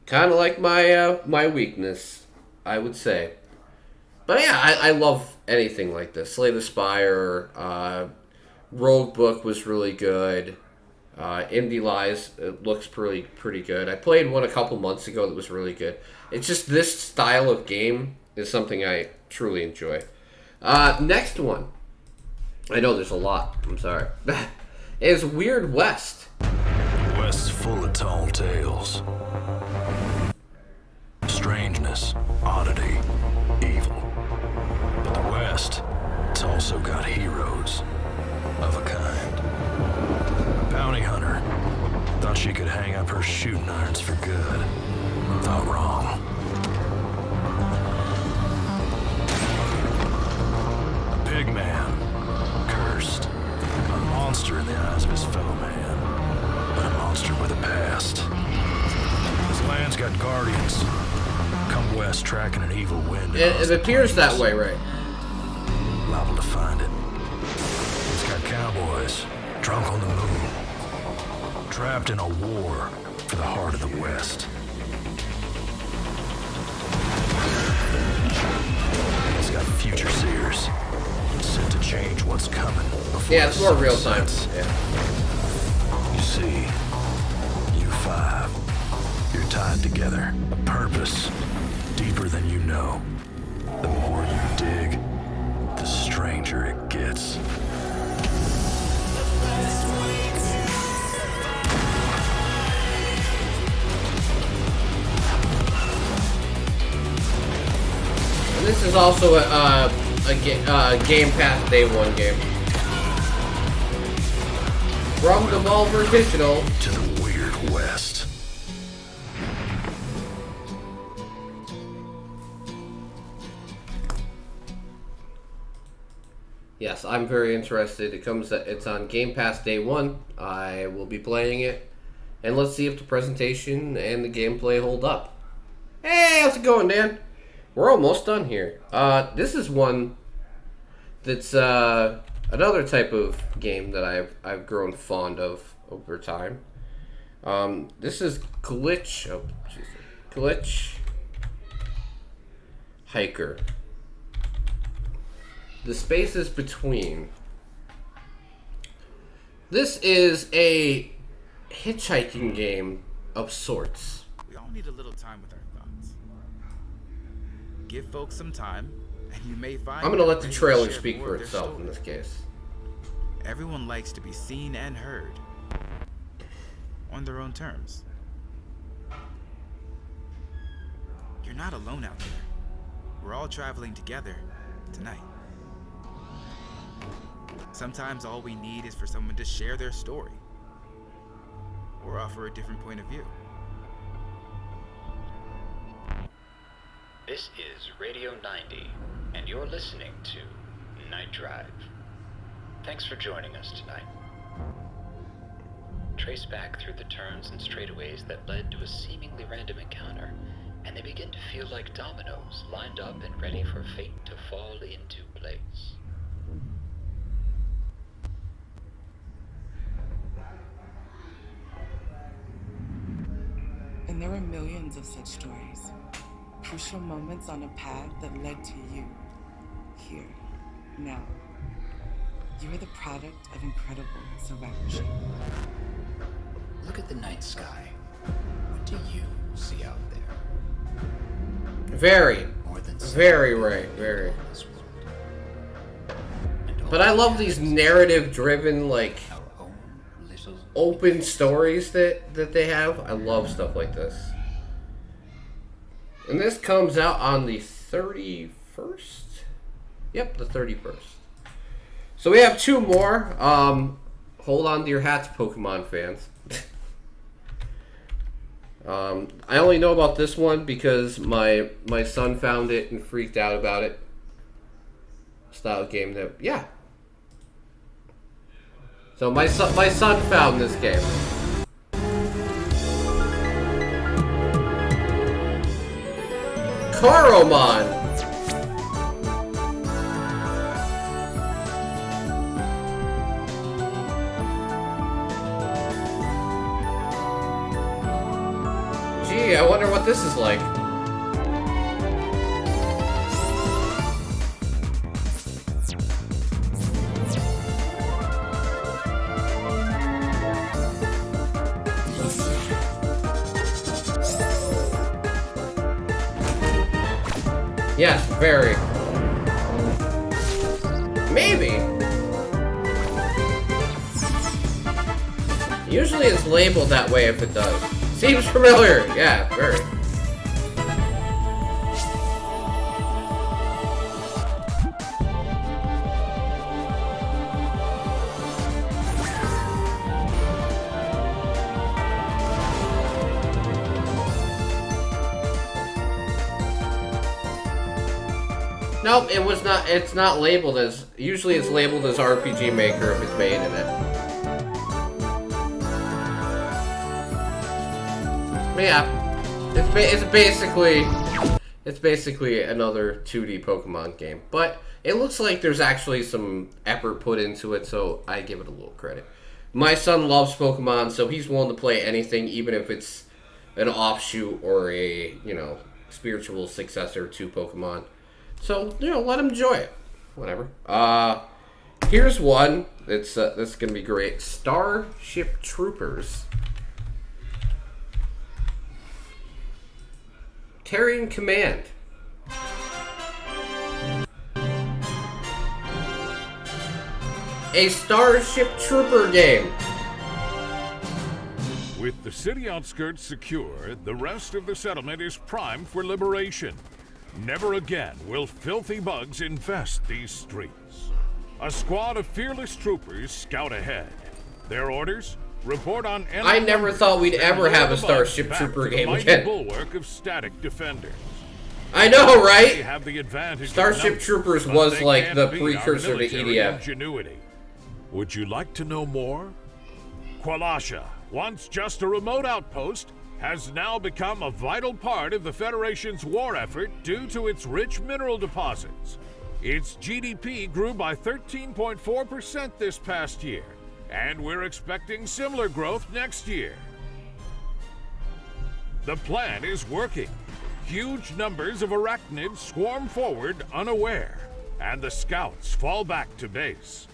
Kind of like my weakness, I would say. But yeah, I love anything like this. Slay the Spire, Rogue Book was really good. Indie Lies, it looks pretty good. I played one a couple months ago that was really good. It's just this style of game is something I truly enjoy. Next one. I know there's a lot. I'm sorry. Is Weird West. West's full of tall tales. Strangeness, oddity, evil. But the West, it's also got heroes of a kind. Bounty hunter thought she could hang up her shooting irons for good. Thought wrong. A pig man, cursed. A monster in the eyes of his fellow man. But a monster with a past. His land's got guardians. Come west tracking an evil wind. It appears that way, right? Liable to find it. It's got cowboys, drunk on the moon. Trapped in a war for the heart of the West. It's got future seers, sent to change what's coming. Yeah, it's more real time. Yeah. You see, you five, you're tied together. A purpose deeper than you know. The more you dig, the stranger it gets. And this is also a Game Pass Day 1 game. From Devolver Digital to the Weird West. Yes, I'm very interested. It's on Game Pass Day 1. I will be playing it. And let's see if the presentation and the gameplay hold up. Hey, how's it going, Dan? We're almost done here. This is one that's another type of game that I've grown fond of over time. This is Glitch Hiker. The Spaces Between. This is a hitchhiking game of sorts. We all need a little time with our thoughts. Give folks some time, and you may find... I'm gonna let the trailer speak for itself in this case. Everyone likes to be seen and heard on their own terms. You're not alone out there. We're all traveling together tonight. Sometimes all we need is for someone to share their story or offer a different point of view. This is Radio 90, and you're listening to Night Drive. Thanks for joining us tonight. Trace back through the turns and straightaways that led to a seemingly random encounter, and they begin to feel like dominoes lined up and ready for fate to fall into place. And there were millions of such stories. Crucial moments on a path that led to you. Here. Now. You are the product of incredible survivorship. Look at the night sky. What do you see out there? Very right, very. But I love these narrative-driven, like, open stories that they have. I love stuff like this. And this comes out on the 31st? Yep, the 31st. So we have two more. Hold on to your hats, Pokemon fans. I only know about this one because my son found it and freaked out about it. Style game that, yeah. So my son found this game. Coromon. Gee, I wonder what this is like. Yes, very. Maybe. Usually it's labeled that way if it does. Seems familiar. Yeah, very. Nope, it was not. It's not labeled as. Usually, it's labeled as RPG Maker if it's made in it. But yeah, it's basically another 2D Pokemon game. But it looks like there's actually some effort put into it, so I give it a little credit. My son loves Pokemon, so he's willing to play anything, even if it's an offshoot or a spiritual successor to Pokemon. So, let him enjoy it. Whatever. Here's one. This is going to be great. Starship Troopers. Terran Command. A Starship Trooper game. With the city outskirts secure, the rest of the settlement is primed for liberation. Never again will filthy bugs infest these streets. A squad of fearless troopers scout ahead. Their orders? Report on enemy. I never thought we'd ever have a Starship Trooper game again. Bulwark of static defenders. I know, right? They have the advantage Starship Troopers was like the precursor to EDF. Ingenuity. Would you like to know more? Qualasha, once just a remote outpost, has now become a vital part of the Federation's war effort due to its rich mineral deposits. Its GDP grew by 13.4% this past year, and we're expecting similar growth next year. The plan is working. Huge numbers of arachnids swarm forward unaware, and the scouts fall back to base.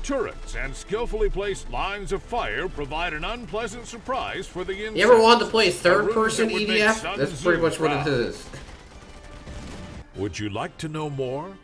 Turrets and skillfully placed lines of fire provide an unpleasant surprise for the insects. You ever wanted to play third-person EDF? That's pretty much what it is. Would you like to know more?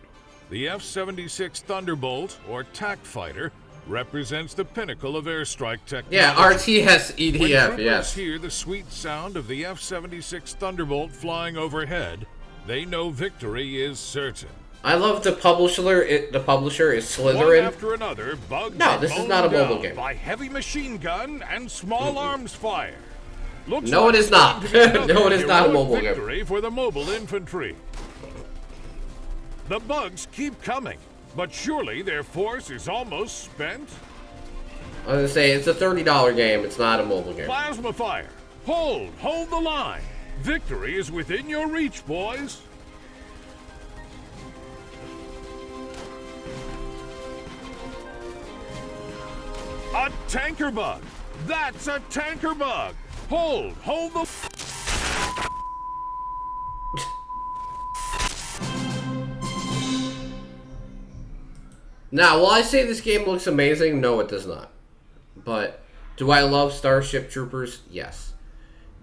The F-76 Thunderbolt, or TAC fighter, represents the pinnacle of airstrike technology. Yeah, RTS EDF, when yes. hear the sweet sound of the F-76 Thunderbolt flying overhead, they know victory is certain. I love the publisher. The publisher is Slytherin. One after another, bugs no, this is not a mobile game. By heavy machine gun and small arms fire. Looks no, like it is not. No, it is not a mobile victory game. For the mobile infantry. The bugs keep coming, but surely their force is almost spent. I was gonna say it's a $30 game. It's not a mobile game. Plasma fire. Hold the line. Victory is within your reach, boys. A tanker bug! That's a tanker bug! Hold the... Now, while I say this game looks amazing, no, it does not. But do I love Starship Troopers? Yes.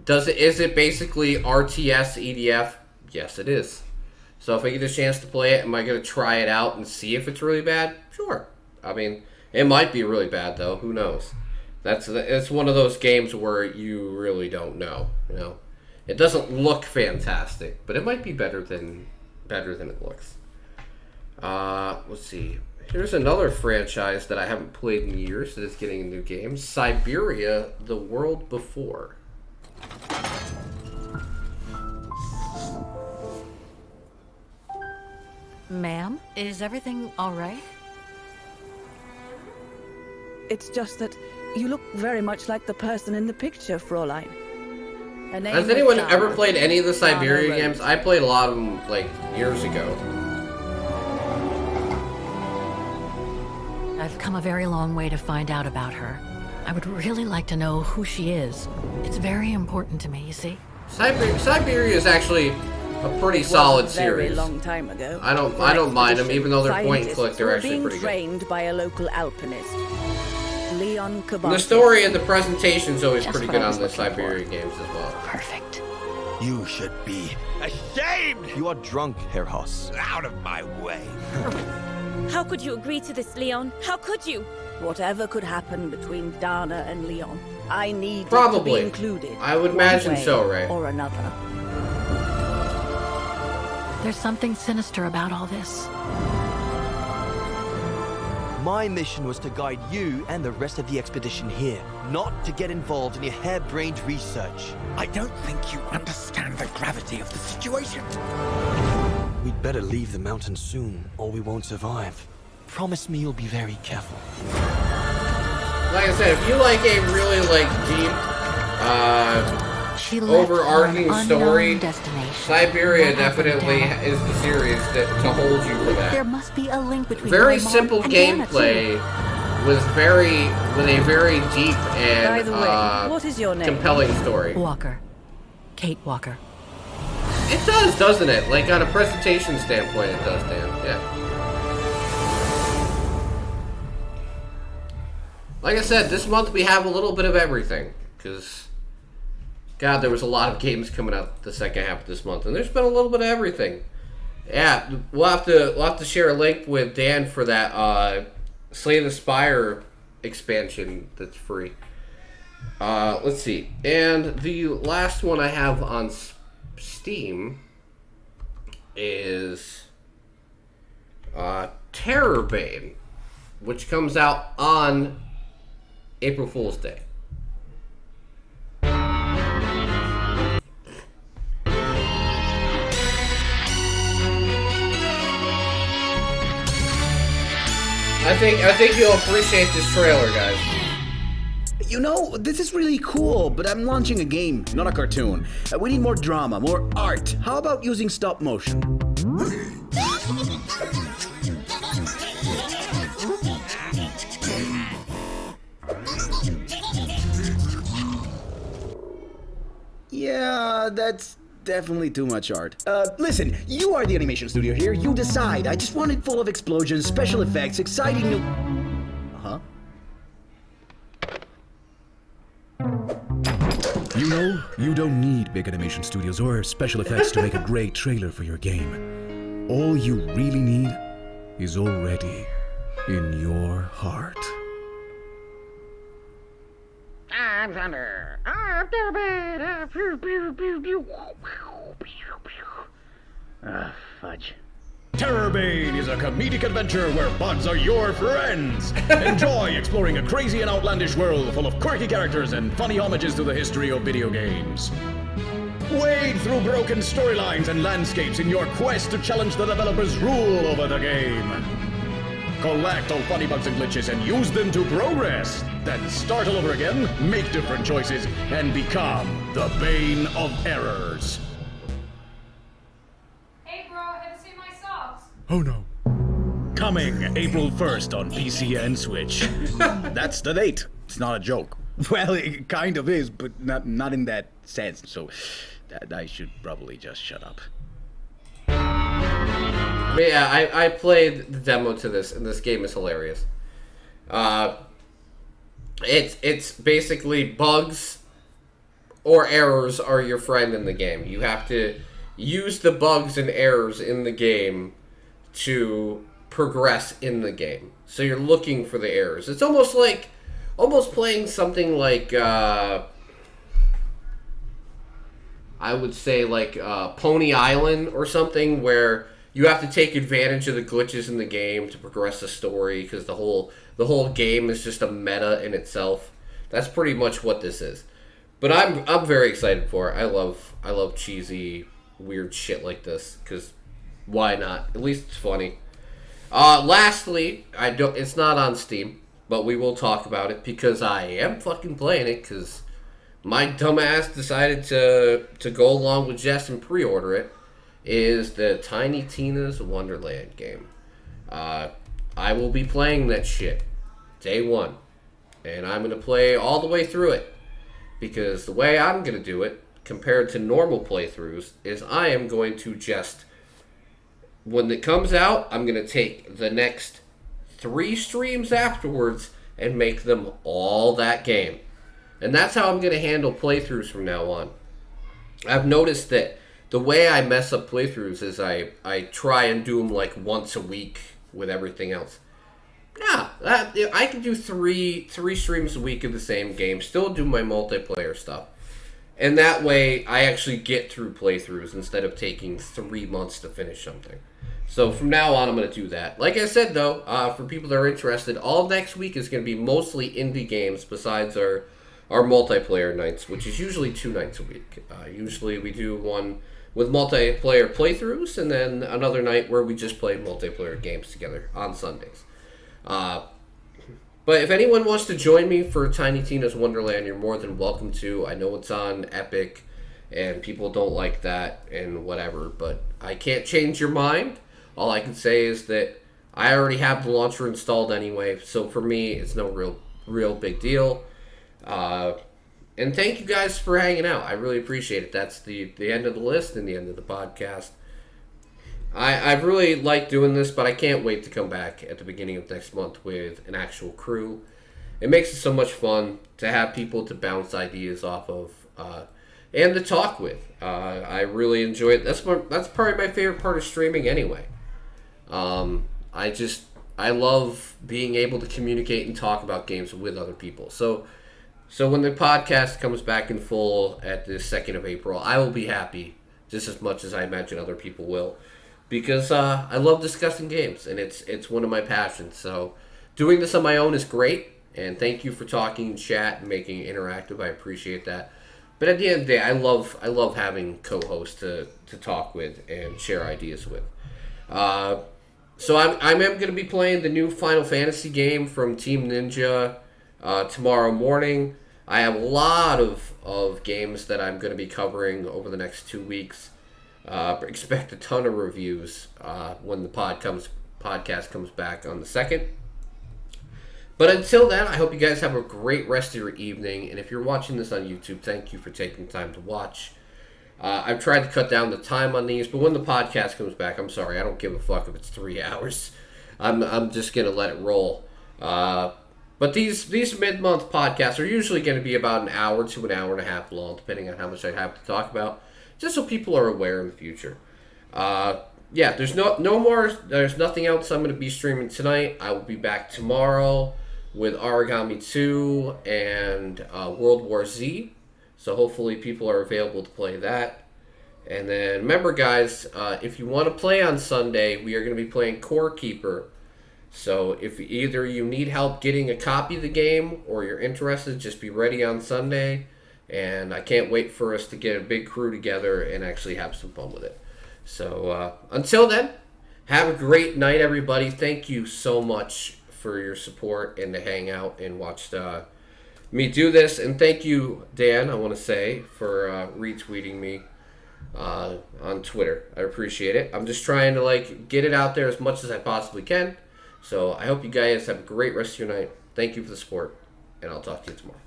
Is it basically RTS EDF? Yes, it is. So if I get a chance to play it, am I going to try it out and see if it's really bad? Sure. I mean, it might be really bad, though. Who knows? It's one of those games where you really don't know. It doesn't look fantastic, but it might be better than it looks. Let's see. Here's another franchise that I haven't played in years that is getting a new game. Siberia: The World Before. Ma'am, is everything all right? It's just that you look very much like the person in the picture, Fräulein. Has anyone ever played any of the Siberia games? I played a lot of them, like, years ago. I've come a very long way to find out about her. I would really like to know who she is. It's very important to me, you see. Siberia is actually a pretty solid series. Very long time ago. I don't mind them, even though they're point and click. They're actually pretty good. Trained by a local alpinist, Leon Kabaki. The story and the presentation's always pretty good on the Siberia games as well. Perfect. You should be ashamed! You are drunk, Herr Hoss. Out of my way. How could you agree to this, Leon? How could you? Whatever could happen between Dana and Leon, I need it to Probably. be included. I would one imagine way so, Ray. Or another. There's something sinister about all this. My mission was to guide you and the rest of the expedition here, not to get involved in your harebrained research. I don't think you understand the gravity of the situation. We'd better leave the mountain soon, or we won't survive. Promise me you'll be very careful. Like I said, if you like a really deep, overarching story, Siberia definitely is the series to hold you for that. There must be a link between Very simple gameplay with a very deep and By the way, what is your name? compelling story. Walker. Kate Walker. It does, doesn't it? Like on a presentation standpoint, it does, Dan. Yeah. Like I said, this month we have a little bit of everything, because, God, there was a lot of games coming out the second half of this month, and there's been a little bit of everything. Yeah, we'll have to share a link with Dan for that Slay the Spire expansion that's free. Let's see, and the last one I have on Steam is Terrorbane, which comes out on April Fool's Day. I think you'll appreciate this trailer, guys. You know, this is really cool, but I'm launching a game, not a cartoon. We need more drama, more art. How about using stop motion? Yeah, that's definitely too much art. Listen, you are the animation studio here. You decide. I just want it full of explosions, special effects, exciting new... Huh? You know, you don't need big animation studios or special effects to make a great trailer for your game. All you really need is already in your heart. I'm Thunder. I'm Terrorbane. Fudge. Terrorbane is a comedic adventure where bugs are your friends. Enjoy exploring a crazy and outlandish world full of quirky characters and funny homages to the history of video games. Wade through broken storylines and landscapes in your quest to challenge the developers' rule over the game. Collect all funny bugs and glitches and use them to progress. Then start all over again, make different choices, and become the Bane of Errors. Hey bro, have you seen my socks? Oh no. Coming April 1st on PC and Switch. That's the date. It's not a joke. Well, it kind of is, but not in that sense. So I should probably just shut up. But yeah, I played the demo to this, and this game is hilarious. It's basically bugs or errors are your friend in the game. You have to use the bugs and errors in the game to progress in the game. So you're looking for the errors. It's almost playing something like I would say like Pony Island or something, where you have to take advantage of the glitches in the game to progress the story, because the whole game is just a meta in itself. That's pretty much what this is. But I'm very excited for it. I love cheesy, weird shit like this, because why not? At least it's funny. Lastly, it's not on Steam, but we will talk about it because I am fucking playing it, because my dumbass decided to go along with Jess and pre-order it. Is the Tiny Tina's Wonderland game. I will be playing that shit day one, and I'm going to play all the way through it, because the way I'm going to do it, compared to normal playthroughs, is I am going to just, when it comes out, I'm going to take the next 3 streams afterwards and make them all that game. And that's how I'm going to handle playthroughs from now on. I've noticed that the way I mess up playthroughs is I try and do them like once a week with everything else. Yeah, I can do three streams a week of the same game, still do my multiplayer stuff. And that way, I actually get through playthroughs instead of taking 3 months to finish something. So from now on, I'm going to do that. Like I said, though, for people that are interested, all next week is going to be mostly indie games besides our multiplayer nights, which is usually 2 nights a week. Usually we do one with multiplayer playthroughs and then another night where we just play multiplayer games together on Sundays. But if anyone wants to join me for Tiny Tina's Wonderland, you're more than welcome to. I know it's on Epic, and people don't like that and whatever, but I can't change your mind. All I can say is that I already have the launcher installed anyway, so for me, it's no real big deal. And thank you guys for hanging out. I really appreciate it. That's the end of the list and the end of the podcast. I've really liked doing this, but I can't wait to come back at the beginning of next month with an actual crew. It makes it so much fun to have people to bounce ideas off of and to talk with. I really enjoy it. That's probably my favorite part of streaming anyway. I love being able to communicate and talk about games with other people. So when the podcast comes back in full at the 2nd of April, I will be happy just as much as I imagine other people will. Because I love discussing games, and it's one of my passions. So doing this on my own is great, and thank you for talking, chat, and making it interactive. I appreciate that. But at the end of the day, I love having co-hosts to talk with and share ideas with. So I'm going to be playing the new Final Fantasy game from Team Ninja tomorrow morning. I have a lot of games that I'm going to be covering over the next 2 weeks. Expect a ton of reviews when the podcast comes back on the 2nd. But until then, I hope you guys have a great rest of your evening. And if you're watching this on YouTube, thank you for taking the time to watch. I've tried to cut down the time on these, but when the podcast comes back, I'm sorry, I don't give a fuck if it's 3 hours. I'm just going to let it roll. But these mid-month podcasts are usually going to be about an hour to an hour and a half long, depending on how much I have to talk about. Just so people are aware in the future. There's there's nothing else I'm going to be streaming tonight. I will be back tomorrow with Origami 2 and World War Z. So hopefully people are available to play that. And then remember guys, if you want to play on Sunday, we are going to be playing Core Keeper. So if either you need help getting a copy of the game or you're interested, just be ready on Sunday. And I can't wait for us to get a big crew together and actually have some fun with it. So until then, have a great night, everybody. Thank you so much for your support and to hang out and watch me do this. And thank you, Dan, I want to say, for retweeting me on Twitter. I appreciate it. I'm just trying to get it out there as much as I possibly can. So I hope you guys have a great rest of your night. Thank you for the support, and I'll talk to you tomorrow.